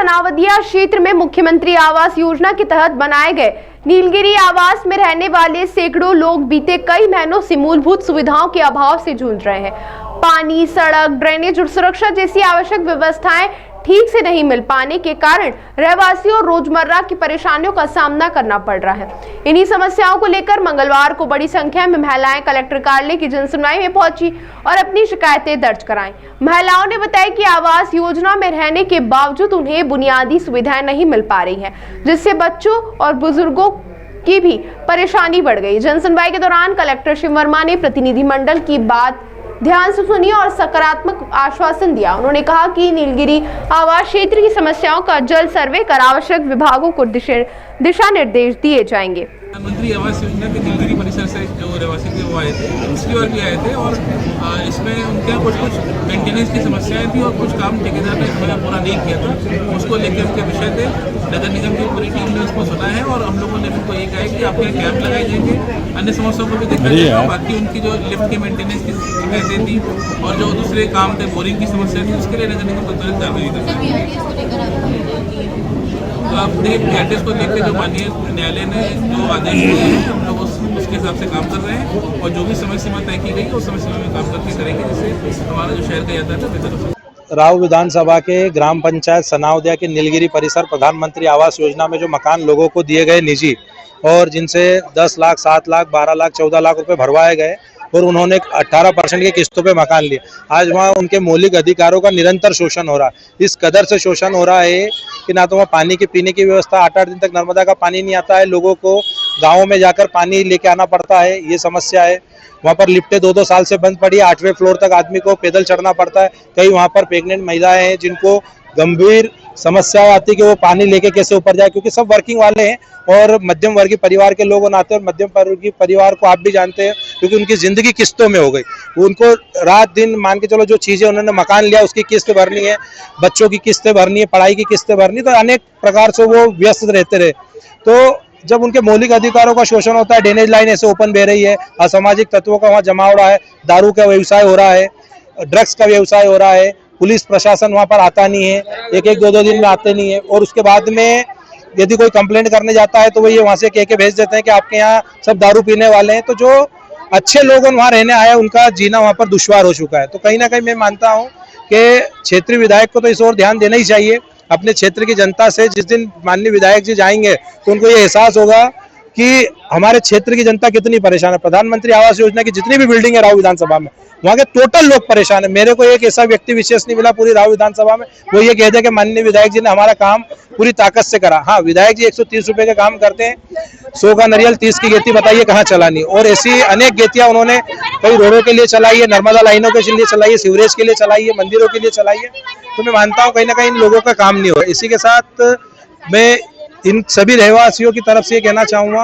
सनावदिया क्षेत्र में मुख्यमंत्री आवास योजना के तहत बनाए गए नीलगिरी आवास में रहने वाले सैकड़ों लोग बीते कई महीनों से मूलभूत सुविधाओं के अभाव से जूझ रहे हैं। पानी, सड़क, ड्रेनेज और सुरक्षा जैसी आवश्यक व्यवस्थाएं ठीक से नहीं मिल पाने के कारण रहवासियों रोजमर्रा की परेशानियों का सामना करना पड़ रहा है। इन्हीं समस्याओं को लेकर मंगलवार को बड़ी संख्या में महिलाएं कलेक्टर कार्यालय की जनसुनवाई में पहुंची और अपनी शिकायतें दर्ज कराईं। महिलाओं ने बताया कि आवास योजना में रहने के बावजूद उन्हें बुनियादी सुविधाएं नहीं मिल पा रही हैं, जिससे बच्चों और बुजुर्गों की भी परेशानी बढ़ गई। जनसुनवाई के दौरान कलेक्टर शिव वर्मा ने प्रतिनिधिमंडल की बात ध्यान से सुनी और सकारात्मक आश्वासन दिया। उन्होंने कहा कि नीलगिरी आवास क्षेत्र की समस्याओं का जल्द सर्वे कर आवश्यक विभागों को दिशा निर्देश दिए जाएंगे। प्रधानमंत्री आवास योजना के नीलगिरी परिसर से जो रहवासी थे वो आए थे, पिछली बार भी आए थे और इसमें उनके कुछ मेंटेनेंस की समस्याएं थी और कुछ काम ठेकेदार ने पूरा नहीं किया था। उसको लेकर उनके विषय थे। नगर निगम की पूरी टीम ने उसको सुना है और हम लोगों ने उनको ये कहा है कि आपके कैंप लगाए जाएंगे, अन्य समस्याओं को भी देखा जाएगा। बाकी उनकी जो लिफ्ट के मेंटेनेंस की शिकायतें थी और जो दूसरे काम थे, बोरिंग की समस्या थी, उसके लिए नगर निगम को तुरंत कार्रवाई करनी। तो आप देखिए एड्रेस को लेकर जो माननीय न्यायालय ने जो आदेश दिए हैं, हम लोग उसके हिसाब से काम कर रहे हैं और जो भी समय सीमा तय की गई है उस समय सीमा में काम करके करेंगे, जिससे हमारा जो शहर का यातायात है बेहतर हो सके। राव विधानसभा के ग्राम पंचायत सनावदिया के नीलगिरी परिसर प्रधानमंत्री आवास योजना में जो मकान लोगों को दिए गए निजी और जिनसे 10 लाख, 7 लाख, 12 लाख, 14 लाख रुपए भरवाए गए और उन्होंने 18% की किस्तों पे मकान लिए, आज वहाँ उनके मौलिक अधिकारों का निरंतर शोषण हो रहा है। इस कदर से शोषण हो रहा है कि ना तो वहाँ पानी की पीने की व्यवस्था, 8-8 दिन तक नर्मदा का पानी नहीं आता है, लोगों को गाँव में जाकर पानी लेके आना पड़ता है, ये समस्या है। वहाँ पर लिफ्टें 2-2 साल से बंद पड़ी है, 8वें फ्लोर तक आदमी को पैदल चढ़ना पड़ता है। कई वहाँ पर प्रेग्नेंट महिलाएं हैं जिनको गंभीर समस्या आती है कि वो पानी लेके कैसे ऊपर जाए, क्योंकि सब वर्किंग वाले हैं और मध्यम वर्गीय परिवार के लोग आते हैं और मध्यम वर्गीय परिवार को आप भी जानते हैं क्योंकि उनकी जिंदगी किस्तों में हो गई। उनको रात दिन मान के चलो जो चीजें उन्होंने मकान लिया उसकी किस्त भरनी है, बच्चों की किस्तें भरनी है, पढ़ाई की किस्तें भरनी, तो अनेक प्रकार से वो व्यस्त रहते रहे। तो जब उनके मौलिक अधिकारों का शोषण होता है, ड्रेनेज लाइन ऐसे ओपन बह रही है, असामाजिक तत्वों का वहाँ जमा हो रहा है, दारू का व्यवसाय हो रहा है, ड्रग्स का व्यवसाय हो रहा है, पुलिस प्रशासन वहाँ पर आता नहीं है, 1-1, 2-2 दिन में आते नहीं है और उसके बाद में यदि कोई कंप्लेंट करने जाता है तो वो ये वहाँ से कह के भेज देते हैं कि आपके यहाँ सब दारू पीने वाले हैं। तो जो अच्छे लोग वहाँ रहने आए उनका जीना वहाँ पर दुश्वार हो चुका है। तो कहीं ना कहीं मैं मानता हूँ कि क्षेत्रीय विधायक को तो इस ओर ध्यान देना ही चाहिए। अपने क्षेत्र की जनता से जिस दिन माननीय विधायक जी जाएंगे तो उनको ये एहसास होगा कि हमारे क्षेत्र की जनता कितनी परेशान है। प्रधानमंत्री आवास योजना की जितनी भी बिल्डिंग है राव विधानसभा में, वहाँ के टोटल लोग परेशान है। मेरे को एक ऐसा व्यक्ति विशेष नहीं मिला पूरी राव विधानसभा में, वो ये कहते हैं कि माननीय विधायक जी ने हमारा काम पूरी ताकत से करा। हाँ, विधायक जी 130 रुपए का काम करते हैं, 100 का नरियल, 30 की गेती बताइए कहाँ चलानी। और ऐसी अनेक गेतियां उन्होंने कई रोडों के लिए चलाई है, नर्मदा लाइनों के लिए चलाई है, सीवरेज के लिए चलाई है, मंदिरों के लिए चलाई है। तो मैं मानता हूँ कहीं ना कहीं इन लोगों का काम नहीं हो। इसी के साथ मैं इन सभी रहवासियों की तरफ से ये कहना चाहूँगा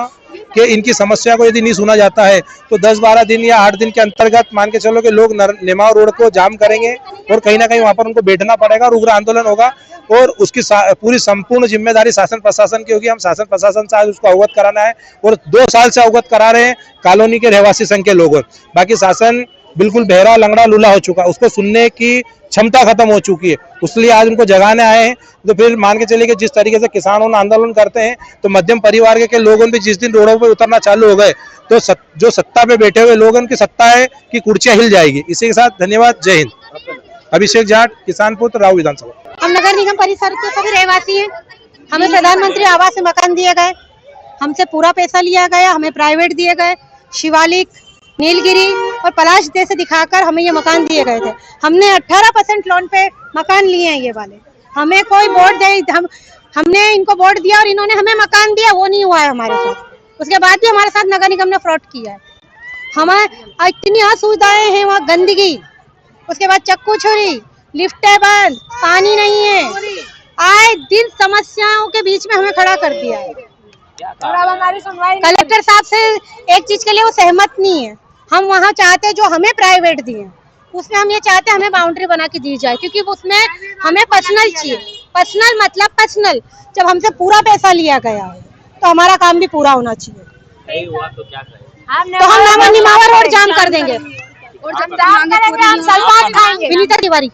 कि इनकी समस्या को यदि नहीं सुना जाता है तो 10-12 दिन या 8 दिन के अंतर्गत मान के चलो कि लोग नेमाव रोड को जाम करेंगे और कहीं ना कहीं वहां पर उनको बैठना पड़ेगा और उग्र आंदोलन होगा और उसकी पूरी संपूर्ण जिम्मेदारी शासन प्रशासन की होगी। हम शासन प्रशासन से आज उसको अवगत कराना है और 2 साल से अवगत करा रहे हैं कॉलोनी के रहवासी संघ के लोगों। बाकी शासन बिल्कुल बहरा, लंगड़ा, लूला हो चुका, उसको सुनने की क्षमता खत्म हो चुकी है, इसलिए आज उनको जगाने आए हैं। तो फिर मान के चलिए कि जिस तरीके से किसानों आंदोलन करते हैं तो मध्यम परिवार के लोगों भी जिस दिन रोडों पर उतरना चालू हो गए तो जो सत्ता पे बैठे हुए लोग उनकी सत्ता है कि कुर्सियां हिल जाएगी। इसी के साथ धन्यवाद, जय हिंद। अभिषेक जाट, किसान पुत्र, राव विधानसभा। हम नगर निगम परिसर के सभी रहवासी हैं। हमें प्रधानमंत्री आवास में मकान दिए गए, हमसे पूरा पैसा लिया गया, हमें प्राइवेट दिए गए, शिवालिक, नीलगिरी और पलाश जैसे दिखाकर हमें ये मकान दिए गए थे। हमने 18% लोन पे मकान लिए हैं ये वाले। हमें कोई वोट दे, हमने इनको वोट दिया और इन्होंने हमें मकान दिया, वो नहीं हुआ है हमारे साथ। उसके बाद भी हमारे साथ नगर निगम ने फ्रॉड किया है। हमें इतनी असुविधाएं हैं, वहाँ गंदगी, उसके बाद चक्कू छुरी, लिफ्टें बंद, पानी नहीं है, आए दिन समस्याओं के बीच में हमें खड़ा कर दिया है। कलेक्टर साहब से एक चीज के लिए वो सहमत नहीं है। हम वहाँ चाहते जो हमें प्राइवेट दिए, उसमें हम ये चाहते हमें बाउंड्री बना के दी जाए, क्योंकि उसमें हमें पर्सनल चाहिए। पर्सनल मतलब पर्सनल, जब हमसे पूरा पैसा लिया गया है तो हमारा काम भी पूरा होना चाहिए। नहीं हुआ तो क्या करें? तो हम निमावा रोड जाम कर देंगे और जब जाम करेंगे हम सलमान खाएंगे। विनीता तिवारी।